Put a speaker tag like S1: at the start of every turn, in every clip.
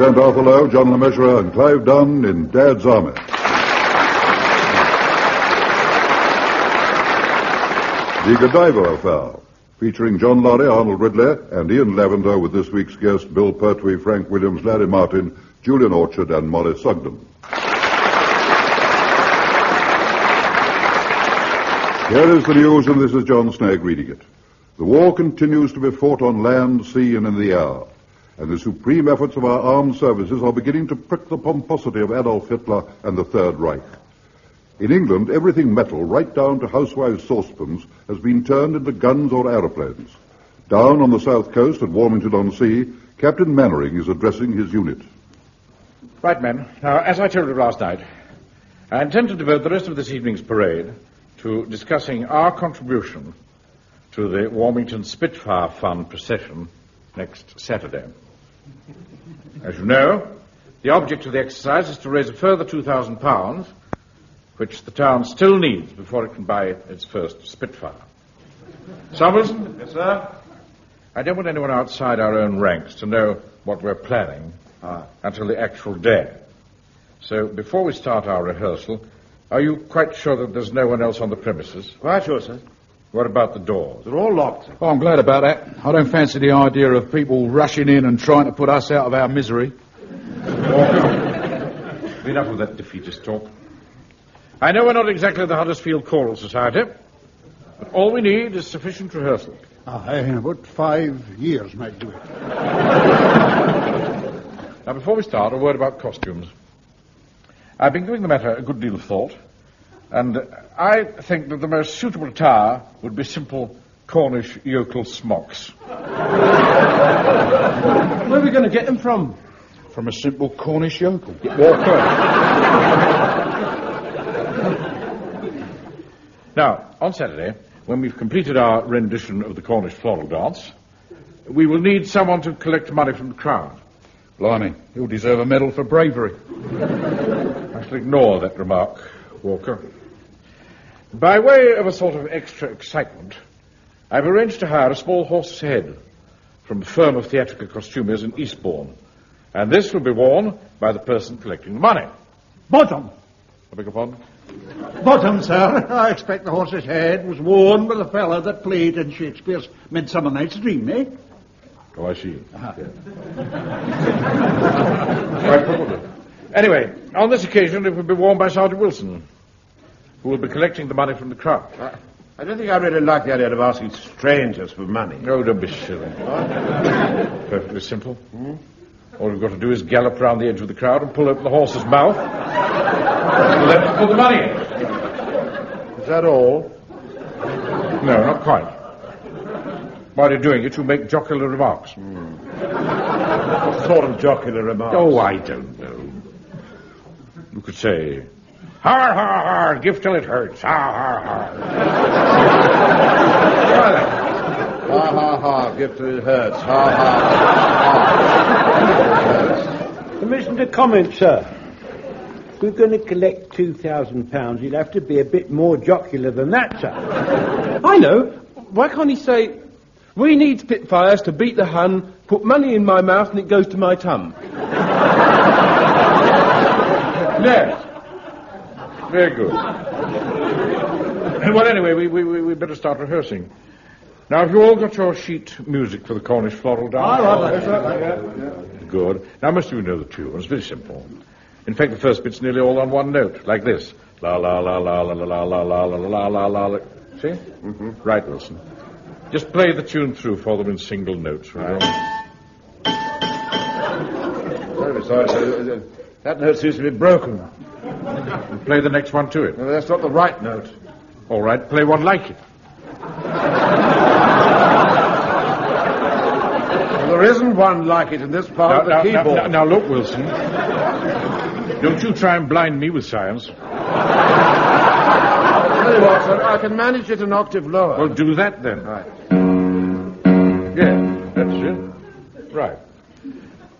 S1: present Arthur Lowe, John Lemisra, and Clive Dunn in Dad's Army. The Godiva Affair, featuring John Lorry, Arnold, Ridley, and Ian Lavender, with this week's guests Bill Pertwee, Frank Williams, Larry Martin, Julian Orchard, and Molly Sugden. Here is the news, and this is John Snagg reading it. The war continues to be fought on land, sea, and in the air, and the supreme efforts of our armed services are beginning to prick the pomposity of Adolf Hitler and the Third Reich. In England, everything metal, right down to housewives' saucepans, has been turned into guns or aeroplanes. Down on the south coast at Warmington-on-Sea, Captain Mannering is addressing his unit.
S2: Right, men. Now, as I told you last night, I intend to devote the rest of this evening's parade to discussing our contribution to the Warmington Spitfire Fund procession next Saturday. As you know, the object of the exercise is to raise a further £2,000, which the town still needs before it can buy its first Spitfire. Wilson?
S3: Yes, sir?
S2: I don't want anyone outside our own ranks to know what we're planning until the actual day. So before we start our rehearsal, are you quite sure that there's no one else on the premises?
S3: Quite sure, sir.
S2: What about the doors?
S3: They're all locked.
S4: Oh, I'm glad about that. I don't fancy the idea of people rushing in and trying to put us out of our misery.
S2: Enough of that defeatist talk. I know we're not exactly the Huddersfield Choral Society, but all we need is sufficient rehearsal.
S5: About 5 years might do it.
S2: Now, before we start, a word about costumes. I've been giving the matter a good deal of thought, and I think that the most suitable attire would be simple Cornish yokel smocks.
S3: Where are we going to get them from?
S4: From a simple Cornish yokel.
S2: Walker. Now, on Saturday, when we've completed our rendition of the Cornish floral dance, we will need someone to collect money from the crowd.
S4: Blimey, he'll deserve a medal for bravery.
S2: I shall ignore that remark, Walker. By way of a sort of extra excitement, I've arranged to hire a small horse's head from a firm of theatrical costumers in Eastbourne, and this will be worn by the person collecting the money.
S5: Bottom.
S2: I beg your pardon?
S5: Bottom, sir. I expect the horse's head was worn by the fella that played in Shakespeare's Midsummer Night's Dream, eh?
S2: Oh, I see. Quite probably. Anyway, on this occasion, it will be worn by Sergeant Wilson, who will be collecting the money from the crowd.
S3: I don't think I really like the idea of asking strangers for money.
S2: Oh, don't be silly. Perfectly simple. All you've got to do is gallop round the edge of the crowd and pull open the horse's mouth and let them put the money in.
S3: Is that all?
S2: No, not quite. While you're doing it, you make jocular remarks.
S3: What sort of jocular remarks?
S2: Oh, I don't know. You could say, har, har, har, give till it hurts, har, har, har.
S3: Ha, ha, ha, give till it hurts, ha, ha, ha.
S6: Permission to comment, sir. If we're going to collect £2,000, he'd have to be a bit more jocular than that, sir.
S7: I know. Why can't he say, we need Spitfires to beat the Hun, put money in my mouth and it goes to my tum?
S2: Yes. Very good. Well, anyway, we better start rehearsing. Now, have you all got your sheet music for the Cornish floral dance? Good. Now, most of you know the tune. It's very simple. In fact, the first bit's nearly all on one note, like this. La la la la la la la la la la la la la. See? Mm-hmm. Right, Wilson. Just play the tune through for them in single notes, right?
S3: Very sorry, sir. That note seems to be broken.
S2: And play the next one to it.
S3: No, that's not the right note.
S2: All right, play one like it.
S3: Well, there isn't one like it in this part of the keyboard.
S2: Now, look, Wilson. Don't you try and blind me with science.
S3: Tell you what, sir, I can manage it an octave lower.
S2: Well, do that then.
S3: Right.
S2: Yeah, that's it. Right.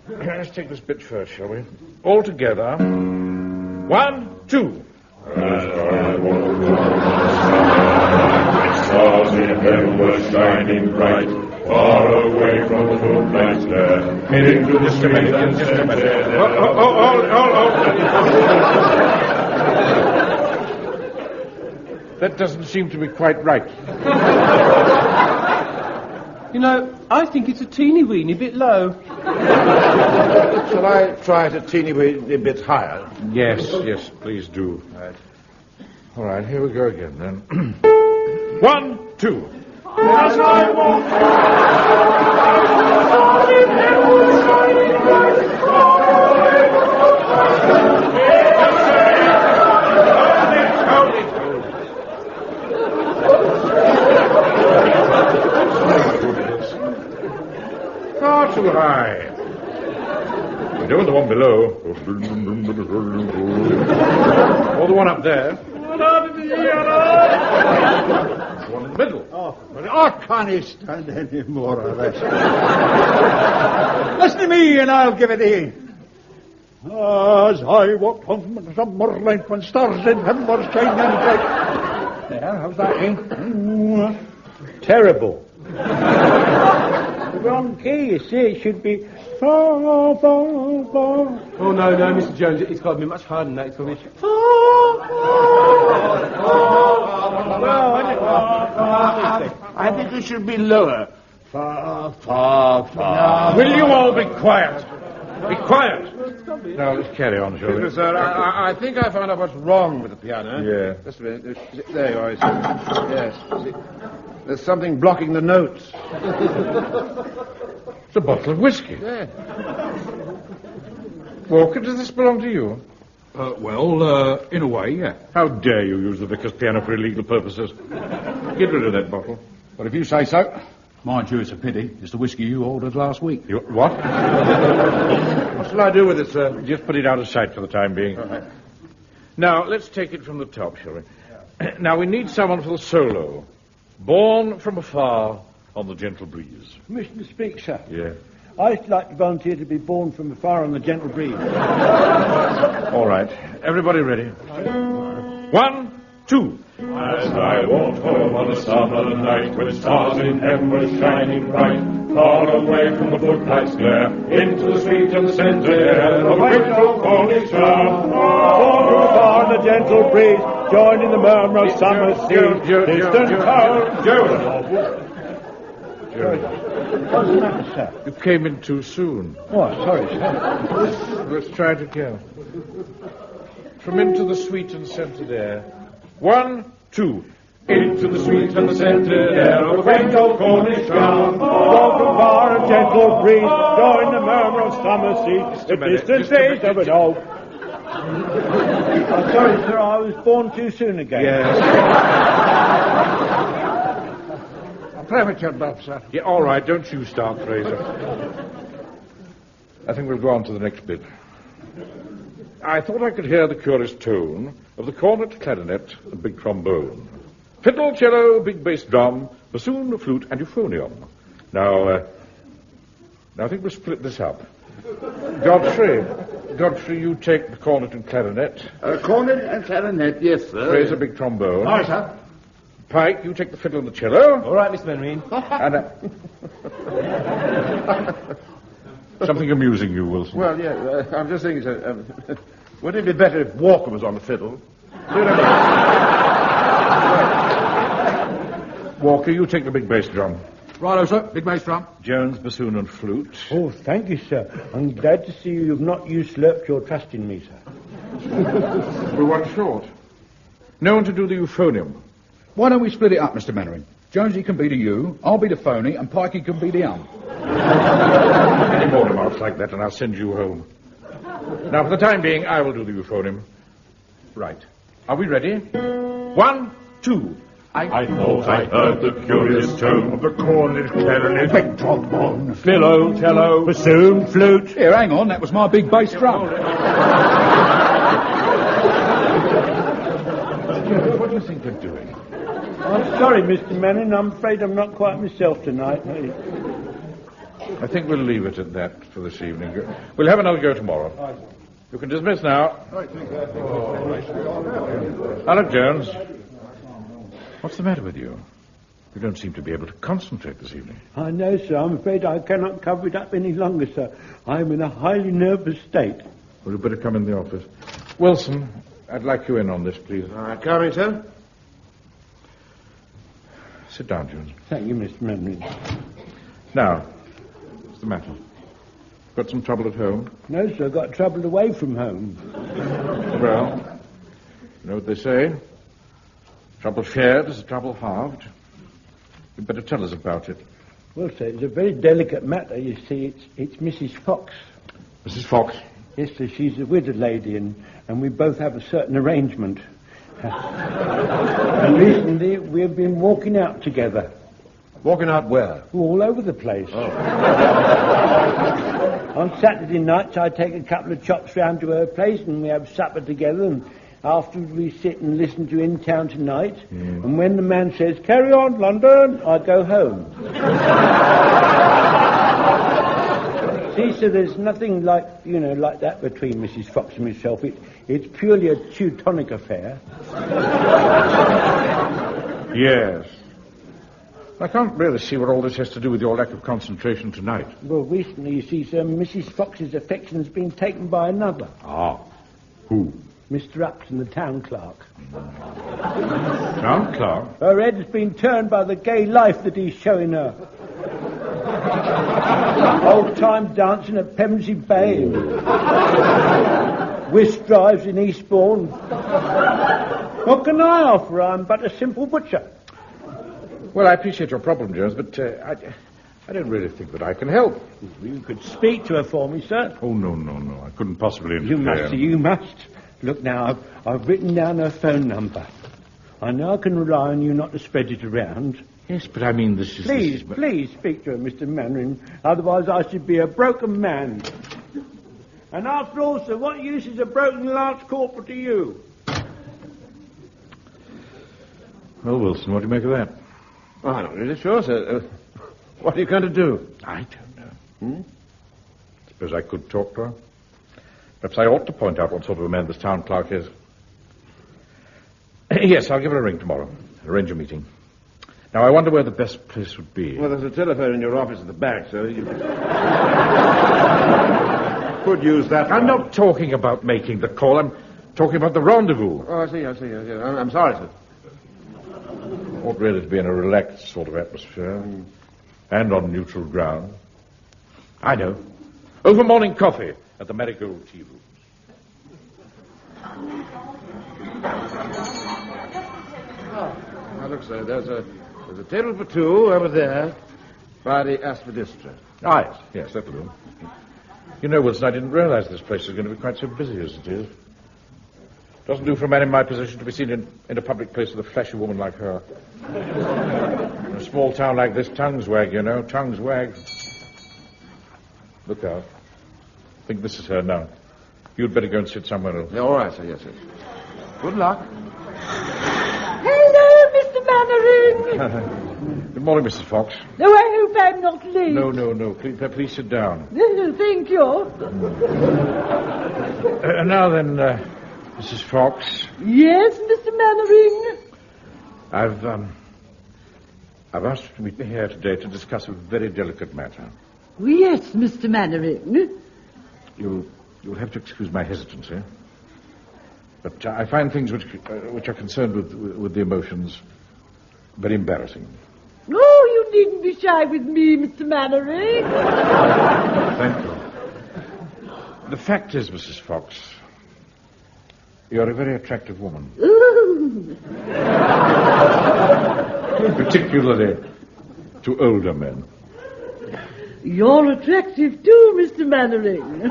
S2: Let's take this bit first, shall we? All together. 1, 2.
S8: Stars in heaven were shining bright, far away from the footlights there, into the street and center.
S2: That doesn't seem to be quite right.
S7: You know, I think it's a teeny weeny bit low.
S3: Shall I try it a teeny weeny bit higher?
S2: Yes, please do. All right, here we go again then. 1, 2.
S8: As I walk
S2: Far too high. We're doing the one below. Or the one up there. The one in the middle.
S5: I can't stand any more of this. Listen to me and I'll give it in. As I walked home from the summer night when stars in heaven were shining bright. Yeah, how's that, eh?
S6: Terrible. The wrong key, you see. It should be far, far, far.
S7: Oh, no, Mr. Jones, it's got to be much harder than that. It's got to be
S5: I think it should be lower. Far, far, far.
S2: Now, will you all be quiet? Be quiet. Now, let's carry on, shall we?
S3: Sir, I think I found out what's wrong with the piano.
S2: Yeah.
S3: Just a minute. There you are. Yes. See, there's something blocking the notes.
S2: It's a bottle of whiskey.
S3: Yeah.
S2: Walker, does this belong to you?
S4: In a way, yeah.
S2: How dare you use the vicar's piano for illegal purposes? Get rid of that bottle.
S4: But if you say so. Mind you, it's a pity. It's the whiskey you ordered last week.
S2: What? What shall I do with it, sir? Just put it out of sight for the time being. Right. Now, let's take it from the top, shall we? Now, we need someone for the solo. Born from afar on the gentle breeze.
S6: Permission to speak, sir.
S2: Yeah.
S6: I'd like to volunteer to be born from afar on the gentle breeze.
S2: All right. Everybody ready? 1, 2.
S8: As I walked home on a summer night, when stars in heaven were shining bright, far away from the footlights glare, into the sweet and the scented air of a great old Cornish town.
S6: Born from afar on the gentle breeze, joined in the murmur of summer sea. Distant town. What's the matter, sir?
S2: You came in too soon.
S6: Oh, sorry, sir.
S2: Let's try it again. From into the sweet and scented air. 1, 2.
S8: Into the sweet and the scented air of a great old Cornish town.
S6: Born from far and gentle breeze, join the murmur of summer sea. The distant face of an old. Sorry, sir, I was born too soon again.
S2: Yes.
S5: Premature birth, sir.
S2: Yeah, all right. Don't you start, Fraser. I think we'll go on to the next bit. I thought I could hear the curious tone of the cornet, clarinet, and big trombone. Fiddle, cello, big bass drum, bassoon, flute, and euphonium. Now, I think we'll split this up. Godfrey, you take the cornet and clarinet.
S5: Cornet and clarinet, yes, sir.
S2: Fraser, big trombone.
S5: Aye, sir.
S2: Pike, you take the fiddle and the cello.
S7: All right, Mr. Menreen.
S2: And something amusing you, Wilson.
S3: Well, yeah, I'm just thinking, sir, wouldn't it be better if Walker was on the fiddle?
S2: Walker, you take the big bass drum.
S4: Righto, sir. Big bass drum.
S2: Jones, bassoon and flute.
S6: Oh, thank you, sir. I'm glad to see you've not usurped your trust in me, sir.
S2: We're one short. No one to do the euphonium.
S4: Why don't we split it up, Mr. Mannering? Jonesy can be the you, I'll be the phony, and Pikey can be the
S2: Any more remarks like that, and I'll send you home. Now, for the time being, I will do the euphonium. Right. Are we ready? 1, 2.
S8: I thought I heard the curious tone of the cornet, clarinet,
S5: Big trombone.
S8: fiddle, cello,
S6: Bassoon, flute.
S4: Here, hang on, that was my big bass drum.
S2: What do you think they're doing?
S6: I'm sorry, Mr. Manning. I'm afraid I'm not quite myself tonight.
S2: I think we'll leave it at that for this evening. We'll have another go tomorrow. You can dismiss now. Hello, Jones. What's the matter with you? You don't seem to be able to concentrate this evening.
S6: I know, sir. I'm afraid I cannot cover it up any longer, sir. I'm in a highly nervous state.
S2: Well, you'd better come in the office. Wilson, I'd like you in on this, please.
S3: All right, coming, sir.
S2: Sit down, Jones.
S6: Thank you, Mr. Manning.
S2: Now, what's the matter? Got some trouble at home?
S6: No, sir. Got trouble away from home.
S2: Well, you know what they say? Trouble shared is a trouble halved. You'd better tell us about it.
S6: Well, sir, it's a very delicate matter. You see, it's Mrs. Fox.
S2: Mrs. Fox?
S6: Yes, sir. She's a widowed lady, and we both have a certain arrangement. And recently, we've been walking out together.
S3: Walking out where?
S6: All over the place. Oh. On Saturday nights, I take a couple of chops round to her place, and we have supper together, and afterwards we sit and listen to In Town Tonight. And when the man says, "Carry on, London," I go home. See, so there's nothing like that between Mrs. Fox and myself. It's purely a Teutonic affair.
S2: Yes. I can't really see what all this has to do with your lack of concentration tonight.
S6: Well, recently, you see, sir, Mrs. Fox's affection's been taken by another.
S2: Ah. Who?
S6: Mr. Upton, the town clerk.
S2: Town clerk?
S6: Her head's been turned by the gay life that he's showing her. Old-time dancing at Pevensey Bay. Whist drives in Eastbourne. What can I offer? I'm but a simple butcher.
S2: Well, I appreciate your problem, Jones, but I don't really think that I can help.
S6: You could speak to her for me, sir.
S2: Oh, no. I couldn't possibly interfere.
S6: You must. Look now, I've written down her phone number. I know I can rely on you not to spread it around.
S2: Yes, but I mean, this is...
S6: Please speak to her, Mr. Mannering. Otherwise I should be a broken man. And after all, sir, what use is a broken lance corporal to you?
S2: Well, Wilson, what do you make of that?
S3: Oh, I'm not really sure, sir. What are you going to do?
S2: I don't know. Suppose I could talk to her? Perhaps I ought to point out what sort of a man this town clerk is. Yes, I'll give her a ring tomorrow. Arrange a meeting. Now, I wonder where the best place would be.
S3: Well, there's a telephone in your office at the back, so you could use that.
S2: I'm not talking about making the call. I'm talking about the rendezvous.
S3: Oh, I see. I'm sorry, sir.
S2: Ought really to be in a relaxed sort of atmosphere and on neutral ground. I know. Over morning coffee at the Marigold Tea Rooms.
S3: Now, look, sir, there's a table for two over there by the aspidistra.
S2: Ah, yes, that'll do. You know, Wilson, I didn't realize this place is going to be quite so busy as it is. Doesn't do for a man in my position to be seen in a public place with a flashy woman like her. In a small town like this, tongues wag, you know. Tongues wag. Look out. I think this is her now. You'd better go and sit somewhere else.
S3: Yeah, all right, sir, yes. Good luck.
S9: Hello, Mr. Mannering.
S2: Good morning, Mrs. Fox.
S9: No, I hope I'm not late.
S2: No. Please sit down.
S9: Thank you.
S2: Now then, Mrs. Fox.
S9: Yes, Mr. Mannering.
S2: I've asked you to meet me here today to discuss a very delicate matter.
S9: Yes, Mr. Mannering.
S2: You'll have to excuse my hesitancy. But I find things which are concerned with the emotions very embarrassing.
S9: Oh, you needn't be shy with me, Mr. Mannering.
S2: Thank you. The fact is, Mrs. Fox, you're a very attractive woman. Particularly to older men.
S9: You're attractive too, Mr. Mannering.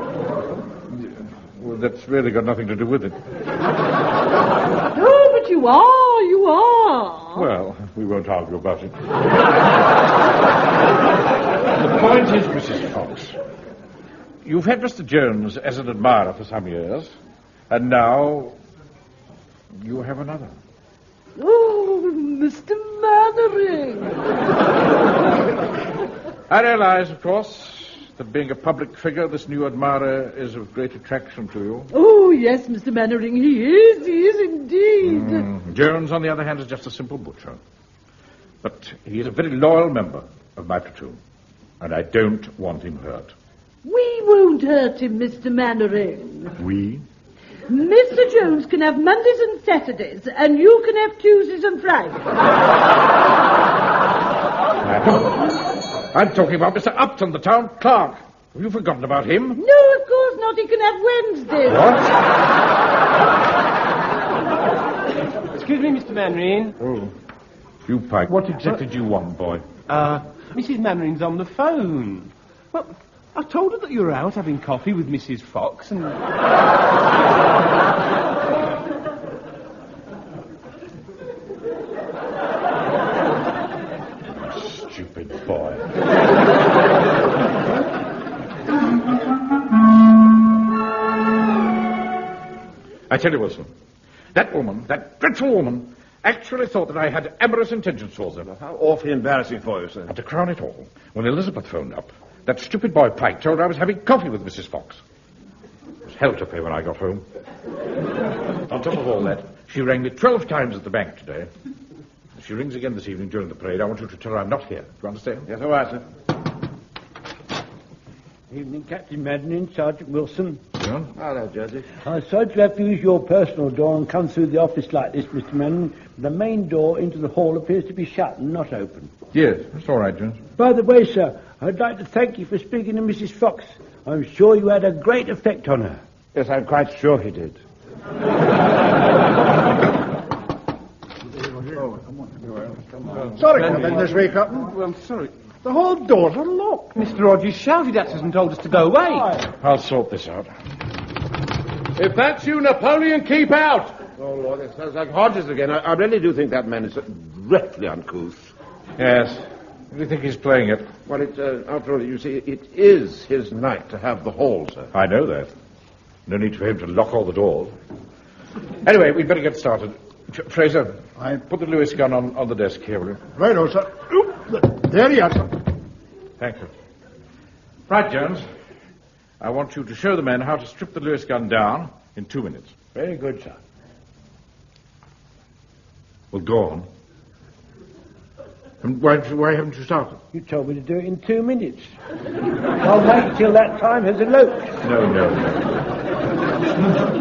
S2: Well, that's really got nothing to do with it.
S9: Oh, but you are.
S2: Well, we won't argue about it. The point is, Mrs. Fox, you've had Mr. Jones as an admirer for some years, and now you have another.
S9: Oh, Mr. Mannering.
S2: I realize, of course, that being a public figure, this new admirer is of great attraction to you.
S9: Oh, yes, Mr. Mannering, he is indeed.
S2: Jones, on the other hand, is just a simple butcher. But he is a very loyal member of my platoon, and I don't want him hurt.
S9: We won't hurt him, Mr. Mannering.
S2: We?
S9: Mr. Jones can have Mondays and Saturdays, and you can have Tuesdays and Fridays.
S2: I'm talking about Mr. Upton, the town clerk. Have you forgotten about him?
S9: No, of course not. He can have Wednesdays.
S2: What?
S7: Excuse me, Mr. Mannering.
S2: Oh, you Pike. What exactly do you want, boy?
S7: Mrs. Mannering's on the phone. Well, I told her that you were out having coffee with Mrs. Fox and...
S2: Stupid boy. I tell you, Wilson, that woman, that dreadful woman, actually thought that I had amorous intentions towards her.
S3: How awfully embarrassing for you, sir.
S2: And to crown it all, when Elizabeth phoned up, that stupid boy Pike told her I was having coffee with Mrs. Fox. It was hell to pay when I got home. On top of all that, she rang me 12 times at the bank today. If she rings again this evening during the parade, I want you to tell her I'm not here. Do you understand?
S3: Yes, all right, sir.
S6: Evening, Captain Mannering, Sergeant Wilson.
S2: Yeah?
S3: Hello, Joseph.
S6: I'm sorry to have to use your personal door and come through the office like this, Mr. Mannering. The main door into the hall appears to be shut and not open.
S2: Yes, that's all right, Jones.
S6: By the way, sir, I'd like to thank you for speaking to Mrs. Fox. I'm sure you had a great effect on her.
S3: Yes, I'm quite sure he did.
S5: Sorry, Captain, this week, Captain.
S7: Well, I'm sorry.
S5: The hall doors are locked.
S7: Mr. Rogers shouted at us and told us to go away.
S2: I'll sort this out.
S7: If that's you, Napoleon, keep out.
S3: Oh, Lord, it sounds like Hodges again. I really do think that man is dreadfully uncouth.
S2: Yes. What do you think he's playing at?
S3: Well, after all, you see, it is his night to have the hall, sir.
S2: I know that. No need for him to lock all the doors. Anyway, we'd better get started. Fraser, put the Lewis gun on the desk here, will you?
S5: Right, oh, sir. Oop, there he is, sir.
S2: Thank you. Right, Jones. I want you to show the men how to strip the Lewis gun down in 2 minutes.
S6: Very good, sir.
S2: Well, go on. And why haven't you started?
S6: You told me to do it in 2 minutes. I'll wait till that time has eloped.
S2: No.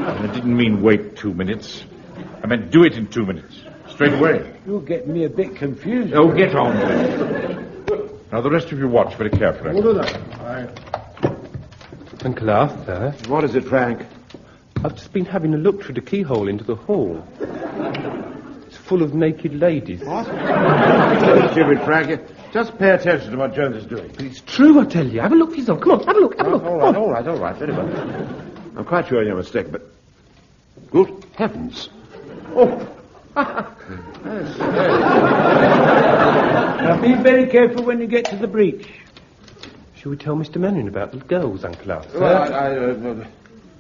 S2: I didn't mean wait 2 minutes. I meant do it in 2 minutes. Straight away.
S6: You're getting me a bit confused.
S2: Oh, get on with it. Now, the rest of you watch very carefully.
S5: We'll do that.
S7: Uncle Arthur,
S3: What is it, Frank?
S7: I've just been having a look through the keyhole into the hall. It's full of naked ladies.
S3: What? Don't stupid, Frank. Just pay attention to what Jones is doing.
S7: But it's true, I tell you. Have a look for yourself. Come on, have a look.
S3: All right. Very well. I'm quite sure you're mistaken, but... Good heavens. Oh.
S6: Now, be very careful when you get to the breach.
S7: Shall we tell Mr. Mannering about the girls, Uncle Arthur?
S3: Well,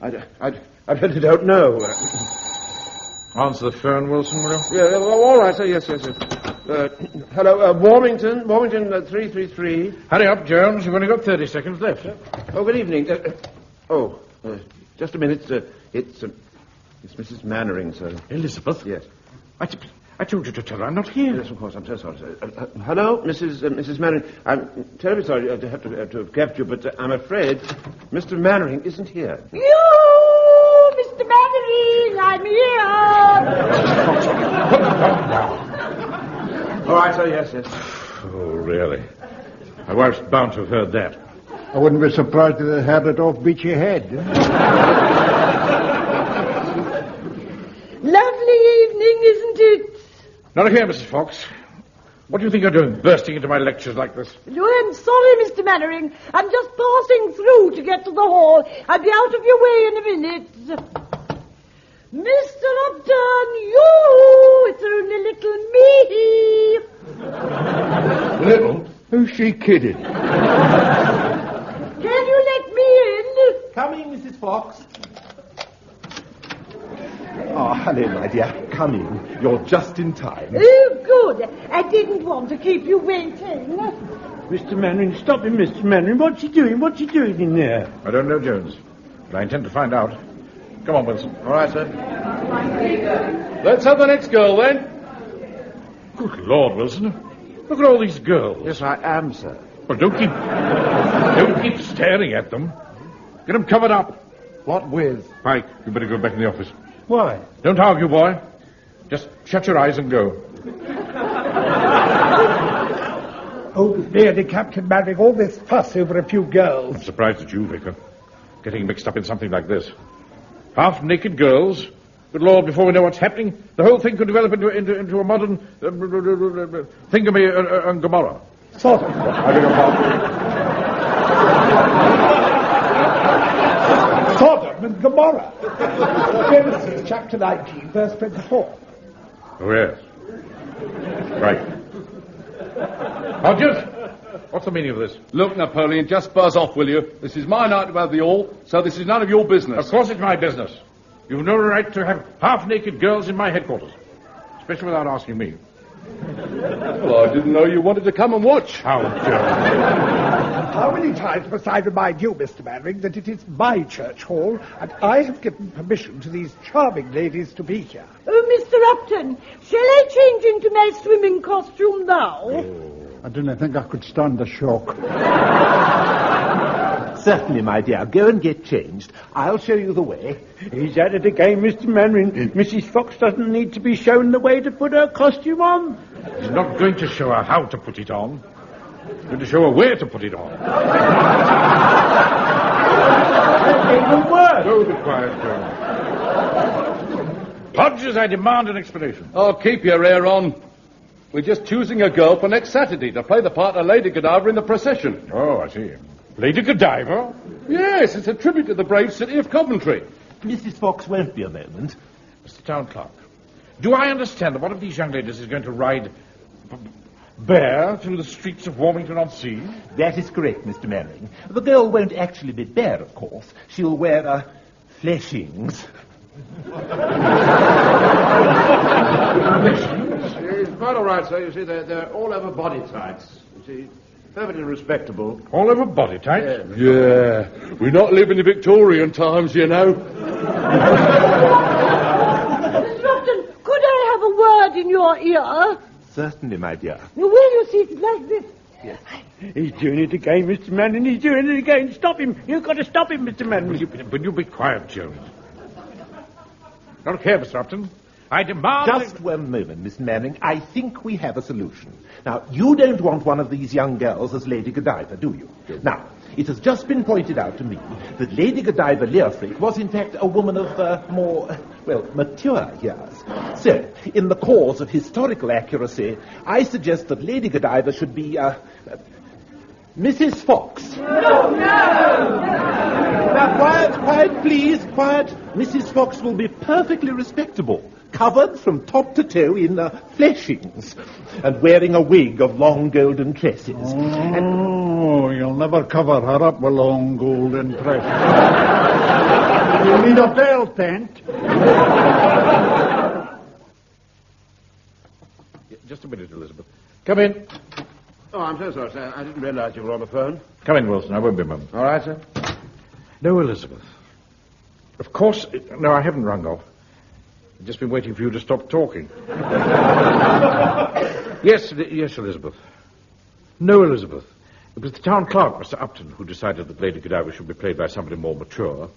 S3: I really don't know.
S2: Answer the phone, Wilson, will you?
S3: Yeah, all right, sir. Yes. Hello, Warmington 333.
S2: Hurry up, Jones. You've only got 30 seconds left.
S3: Oh, good evening. Just a minute. It's Mrs. Mannering, sir.
S2: Elizabeth?
S3: Yes.
S2: I told you to tell her I'm not here.
S3: Yes, of course. I'm so sorry, sir. Hello, Mrs. Mannering. I'm terribly sorry to have kept you, but I'm afraid Mr. Mannering isn't here.
S9: You, Mr. Mannering, I'm here.
S3: All right, sir. Yes.
S2: Oh, really? My wife's bound to have heard that.
S5: I wouldn't be surprised if they had it off Beachy Head.
S9: Lovely evening, isn't it?
S2: Now, look here, Mrs. Fox. What do you think you're doing, bursting into my lectures like this?
S9: Oh, I'm sorry, Mr. Mannering. I'm just passing through to get to the hall. I'll be out of your way in a minute. Mr. Upton, it's only little me.
S5: Little? Who's she kidding?
S9: Can you let me in?
S7: Coming, Mrs. Fox.
S10: Oh, hello, my dear. Come in. You're just in time.
S9: Oh, good. I didn't want to keep you waiting.
S6: Mr. Mannering, stop him, Mr. Mannering. What's he doing? What's he doing in there?
S2: I don't know, Jones, but I intend to find out. Come on, Wilson.
S3: All right, sir.
S7: Let's have the next girl, then.
S2: Good Lord, Wilson. Look at all these girls.
S3: Yes, I am, sir.
S2: Well, don't keep staring at them. Get them covered up.
S5: What with?
S2: Pike, you better go back in the office.
S5: Why?
S2: Don't argue, boy. Just shut your eyes and go.
S5: Oh, really, Captain Mannering, all this fuss over a few girls.
S2: I'm surprised at you, Vicar. Getting mixed up in something like this. Half-naked girls. Good Lord, before we know what's happening, the whole thing could develop into a modern thingamy and Gomorrah.
S5: Sort of.
S2: I beg your pardon.
S5: Sodom and Gomorrah. Genesis chapter 19, verse 24.
S2: Oh, yes. Right. Hodges, what's the meaning of this?
S4: Look, Napoleon, just buzz off, will you? This is my night to have the all, so this is none of your business.
S2: Of course it's my business. You've no right to have half-naked girls in my headquarters. Especially without asking me.
S4: Well, I didn't know you wanted to come and watch.
S2: How dare
S5: How many times must I remind you, Mr. Mannering, that it is my church hall, and I have given permission to these charming ladies to be here?
S9: Oh, Mr. Upton, shall I change into my swimming costume now?
S5: I didn't think I could stand the shock.
S10: Certainly, my dear. Go and get changed. I'll show you the way.
S6: He's at it again, Mr. Mannering. Mrs. Fox doesn't need to be shown the way to put her costume on.
S2: He's not going to show her how to put it on. He's going to show her where to put it on.
S6: Even worse.
S2: Go be quiet, Joe. Hodges, I demand an explanation.
S4: Oh, keep your hair on. We're just choosing a girl for next Saturday to play the part of Lady Godiva in the procession.
S2: Oh, I see. Lady Godiva?
S4: Yes, it's a tribute to the brave city of Coventry.
S10: Mrs. Fox won't be a moment.
S2: Mr. Town Clerk, do I understand that one of these young ladies is going to ride bare through the streets of Warmington-on-Sea?
S10: That is correct, Mr. Mannering. The girl won't actually be bare, of course. She'll wear, fleshings.
S3: It's quite all right, sir. You see, they're all over body tights. You see, perfectly respectable.
S2: All over body tights?
S4: Yeah, we're not living in Victorian times, you know.
S9: Mr. Upton, could I have a word in your ear?
S10: Certainly, my dear.
S9: Now, will you see it like this?
S10: Yes.
S6: He's doing it again, Mr. Mannering. He's doing it again. Stop him. You've got to stop him, Mr. Mannering.
S2: Will you be quiet, Jones? Now, look here, Mr. Upton. I demand...
S10: Just one moment, Miss Mannering. I think we have a solution. Now, you don't want one of these young girls as Lady Godiva, do you? Now, it has just been pointed out to me that Lady Godiva Leofric was, in fact, a woman of more, mature years. So, in the cause of historical accuracy, I suggest that Lady Godiva should be, Mrs. Fox.
S9: No!
S10: Now, quiet, please, quiet. Mrs. Fox will be perfectly respectable, covered from top to toe in fleshings, and wearing a wig of long golden tresses.
S5: Oh, you'll never cover her up with long golden tresses. You need a veil tent.
S2: Just a minute, Elizabeth. Come in.
S3: Oh, I'm so sorry, sir. I didn't realize you were on the phone.
S2: Come in, Wilson. I won't be a moment.
S3: All right, sir.
S2: No, Elizabeth. Of course... No, I haven't rung off. I've just been waiting for you to stop talking. Yes, Elizabeth. No, Elizabeth. It was the town clerk, Mr. Upton, who decided that Lady Godiva should be played by somebody more mature.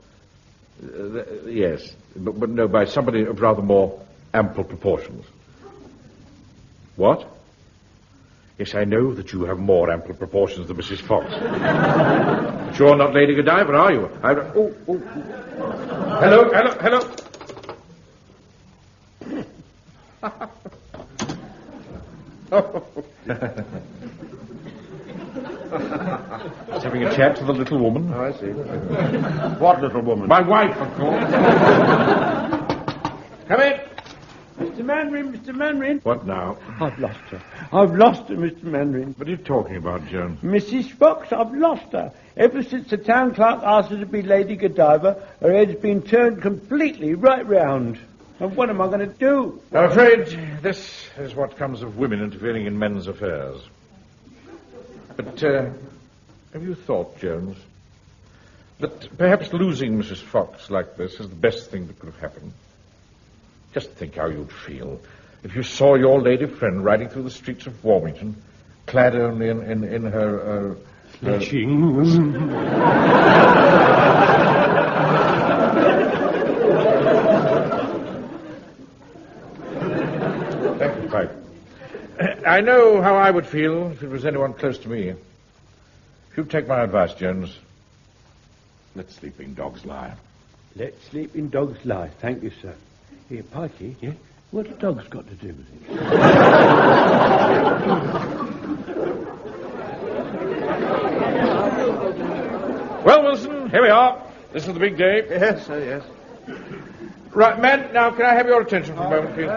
S2: Yes, but no, by somebody of rather more ample proportions. What? Yes, I know that you have more ample proportions than Mrs. Fox. But you're not Lady Godiva, are you? Oh. Hello. I was having a chat to the little woman.
S3: Oh, I see. What little woman?
S2: My wife, of course. Come in.
S6: Mr. Mannering.
S2: What now?
S6: I've lost her, Mr. Mannering.
S2: What are you talking about, Joan?
S6: Mrs. Fox, I've lost her. Ever since the town clerk asked her to be Lady Godiva, her head's been turned completely right round. And what am I going to do?
S2: I'm afraid this is what comes of women interfering in men's affairs. But, have you thought, Jones, that perhaps losing Mrs. Fox like this is the best thing that could have happened? Just think how you'd feel if you saw your lady friend riding through the streets of Warmington clad only in her...
S6: Flashing.
S2: Thank you, Pike. I know how I would feel if it was anyone close to me. If you'd take my advice, Jones, let sleeping dogs lie.
S6: Let sleeping dogs lie. Thank you, sir. Here, Pikey. Yeah? What have dogs got to do with it?
S2: Well, Wilson, here we are. This is the big day.
S3: Yes, sir, yes.
S2: Right, men, now can I have your attention for a moment, please?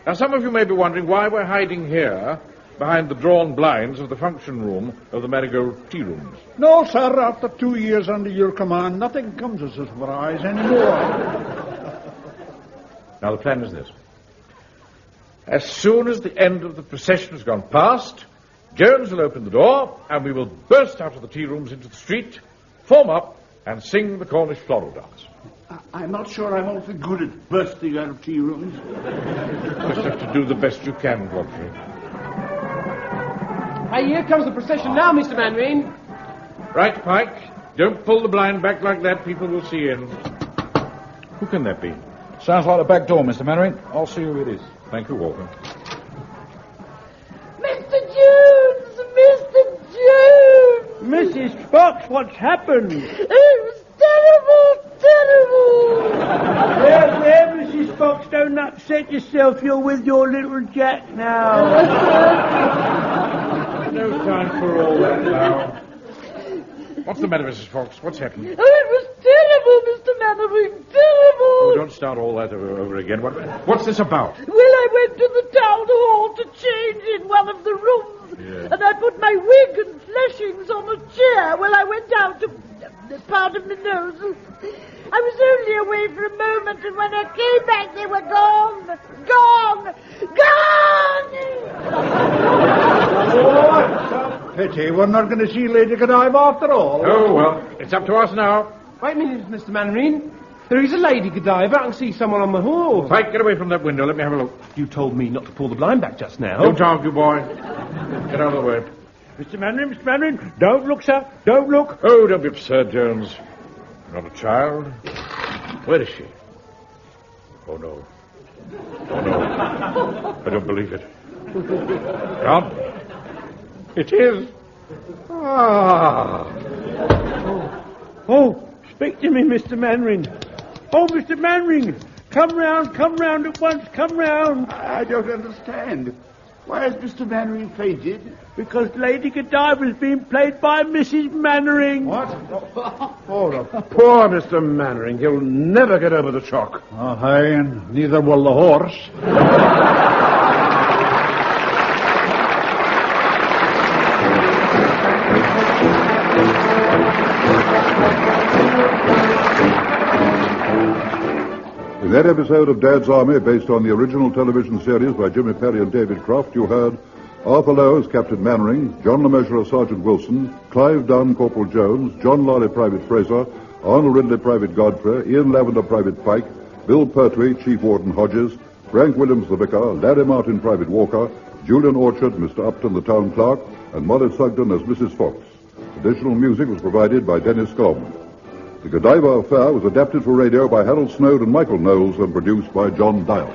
S2: Now, some of you may be wondering why we're hiding here behind the drawn blinds of the function room of the Marigold tea rooms.
S5: No, sir, after 2 years under your command, nothing comes as a surprise anymore.
S2: Now, the plan is this. As soon as the end of the procession has gone past, Jones will open the door, and we will burst out of the tea rooms into the street, form up, and sing the Cornish floral dance.
S11: I'm not sure I'm awfully good at bursting out of tea rooms.
S2: Just have to do the best you can, Godfrey.
S7: Hey, here comes the procession now, Mr. Mannering.
S2: Right, Pike. Don't pull the blind back like that. People will see in. Who can that be?
S12: Sounds like the back door, Mr. Mannering. I'll see who it is.
S2: Thank you, Walker.
S9: Mr. Jones! Mr. Jones!
S6: Mrs. Fox, what's happened?
S9: It was terrible, terrible!
S6: There, Mrs. Fox, don't upset yourself. You're with your little Jack now.
S2: No time for all that now. What's the matter, Mrs. Fox? What's happened?
S9: Oh, it was terrible, Mr. Mannering, terrible!
S2: Oh, don't start all that over again. What's this about?
S9: Well, I went to the town hall to change in one of the rooms, and I put my wig and fleshings on a chair. Well, I went out to part of my nose. I was only away for a moment, and when I came back, they were gone, gone, gone!
S5: Pity, we're not going to see Lady Godiva after all.
S2: Oh, well, it's up to us now.
S7: Wait a minute, Mr. Mannering. There is a Lady Godiva. I can see someone on the hall.
S2: Pike, get away from that window. Let me have a look.
S7: You told me not to pull the blind back just now.
S2: Don't argue, boy. Get out of the way.
S6: Mr. Mannering, don't look, sir. Don't look.
S2: Oh, don't be absurd, Jones. You're not a child. Where is she? Oh, no. Oh, no. I don't believe it. Come. It is. Ah.
S6: Oh, speak to me, Mr. Mannering. Oh, Mr. Mannering, come round at once, come round.
S11: I don't understand. Why has Mr. Mannering fainted?
S6: Because Lady Godiva's being played by Mrs. Mannering.
S3: What? Oh, poor Mr. Mannering. He'll never get over the shock.
S5: Oh, aye, and neither will the horse.
S1: In that episode of Dad's Army, based on the original television series by Jimmy Perry and David Croft, you heard Arthur Lowe as Captain Mannering, John LeMessurier as Sergeant Wilson, Clive Dunn, Corporal Jones, John Lawley, Private Fraser, Arnold Ridley, Private Godfrey, Ian Lavender, Private Pike, Bill Pertwee, Chief Warden Hodges, Frank Williams, the Vicar, Larry Martin, Private Walker, Julian Orchard, Mr. Upton, the Town Clerk, and Molly Sugden as Mrs. Fox. Additional music was provided by Dennis Coleman. The Godiva Affair was adapted for radio by Harold Snowd and Michael Knowles and produced by John Dials.